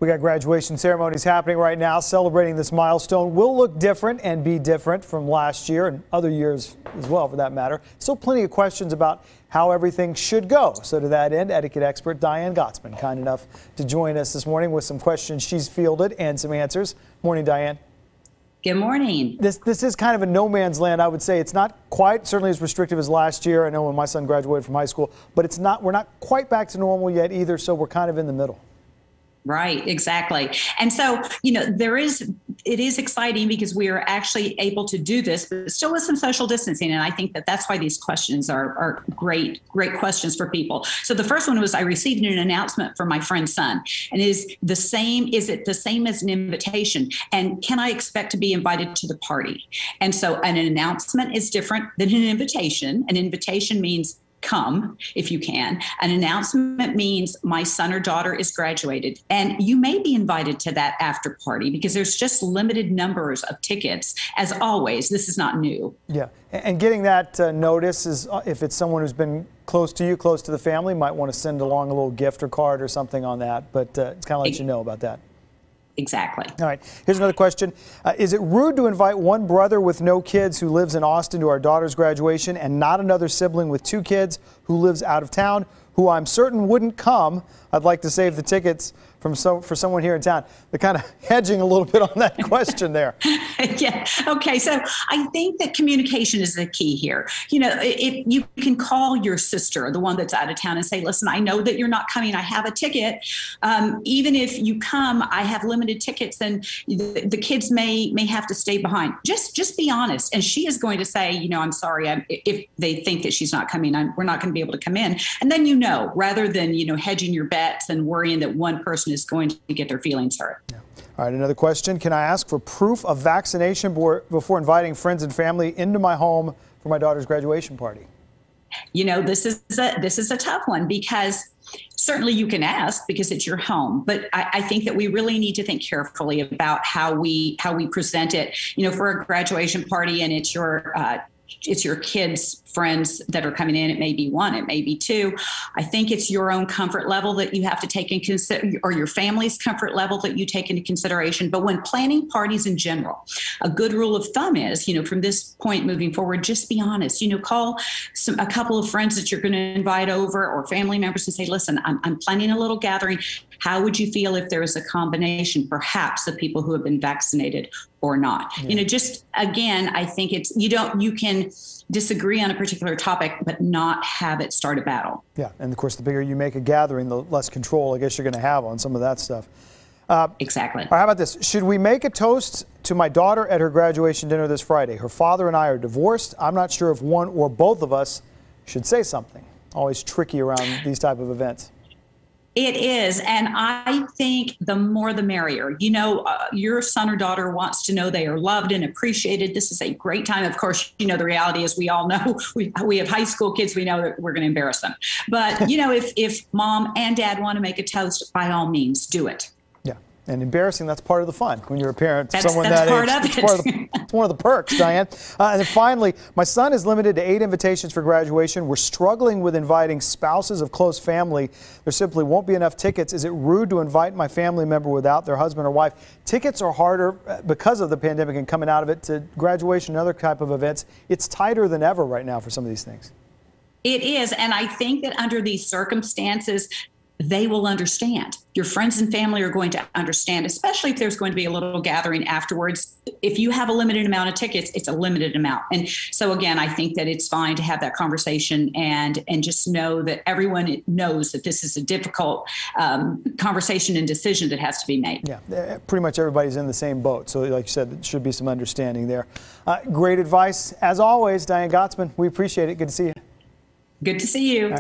We got graduation ceremonies happening right now. Celebrating this milestone will look different and be different from last year and other years as well, for that matter. Still plenty of questions about how everything should go. So to that end, etiquette expert Diane Gottsman, kind enough to join us this morning with some questions she's fielded and some answers. Morning, Diane. Good morning. This is kind of a no man's land, I would say. It's not quite certainly as restrictive as last year. I know when my son graduated from high school, but we're not quite back to normal yet either. So we're kind of in the middle. Right, exactly. And so, it is exciting because we are actually able to do this, but still with some social distancing. And I think that that's why these questions are great questions for people. So the first one was, I received an announcement from my friend's son, and is it the same as an invitation? And can I expect to be invited to the party? And so an announcement is different than an invitation. An invitation means come if you can. An announcement means my son or daughter is graduated, and you may be invited to that after party because there's just limited numbers of tickets. As always, this is not new. Yeah, and getting that notice is, if it's someone who's been close to you, close to the family, might want to send along a little gift or card or something on that, but it's kind of let you know about that. Exactly. All right. Here's another question. Is it rude to invite one brother with no kids who lives in Austin to our daughter's graduation and not another sibling with 2 kids who lives out of town, who I'm certain wouldn't come? I'd like to save the tickets for someone here in town. They're kind of hedging a little bit on that question there. Yeah. Okay. So I think that communication is the key here. If you can call your sister, the one that's out of town, and say, listen, I know that you're not coming. I have a ticket. Even if you come, I have limited tickets, and the kids may have to stay behind. Just be honest. And she is going to say, I'm sorry. If they think that she's not coming, we're not going to be able to come in. And then, rather than, hedging your bets and worrying that one person is going to get their feelings hurt. Yeah. All right, another question. Can I ask for proof of vaccination before inviting friends and family into my home for my daughter's graduation party? This is a tough one, because certainly you can ask because it's your home, but I think that we really need to think carefully about how we present it. For a graduation party, and it's your kids' friends that are coming in. It may be 1, it may be 2. I think it's your own comfort level that you have to take in consider, or your family's comfort level that you take into consideration. But when planning parties in general, a good rule of thumb is, from this point moving forward, just be honest. Call a couple of friends that you're going to invite over, or family members, and say, listen, I'm planning a little gathering. How would you feel if there was a combination, perhaps, of people who have been vaccinated or not? Yeah. Just again, I think you can disagree on a particular topic, but not have it start a battle. Yeah, and of course, the bigger you make a gathering, the less control I guess you're going to have on some of that stuff. Exactly. All right, how about this? Should we make a toast to my daughter at her graduation dinner this Friday? Her father and I are divorced. I'm not sure if one or both of us should say something. Always tricky around these type of events. It is. And I think the more the merrier. Your son or daughter wants to know they are loved and appreciated. This is a great time. Of course, the reality is we all know we have high school kids. We know that we're going to embarrass them. But, if mom and dad want to make a toast, by all means, do it. Yeah. And embarrassing, that's part of the fun when you're a parent. That's part of it. It's one of the perks, Diane. And then finally, my son is limited to 8 invitations for graduation. We're struggling with inviting spouses of close family. There simply won't be enough tickets. Is it rude to invite my family member without their husband or wife? Tickets are harder because of the pandemic and coming out of it to graduation and other type of events. It's tighter than ever right now for some of these things. It is. And I think that under these circumstances, they will understand. Your friends and family are going to understand, especially if there's going to be a little gathering afterwards. If you have a limited amount of tickets, it's a limited amount. And so, again, I think that it's fine to have that conversation and just know that everyone knows that this is a difficult conversation and decision that has to be made. Yeah, pretty much everybody's in the same boat. So like you said, there should be some understanding there. Great advice. As always, Diane Gottsman, we appreciate it. Good to see you. Good to see you.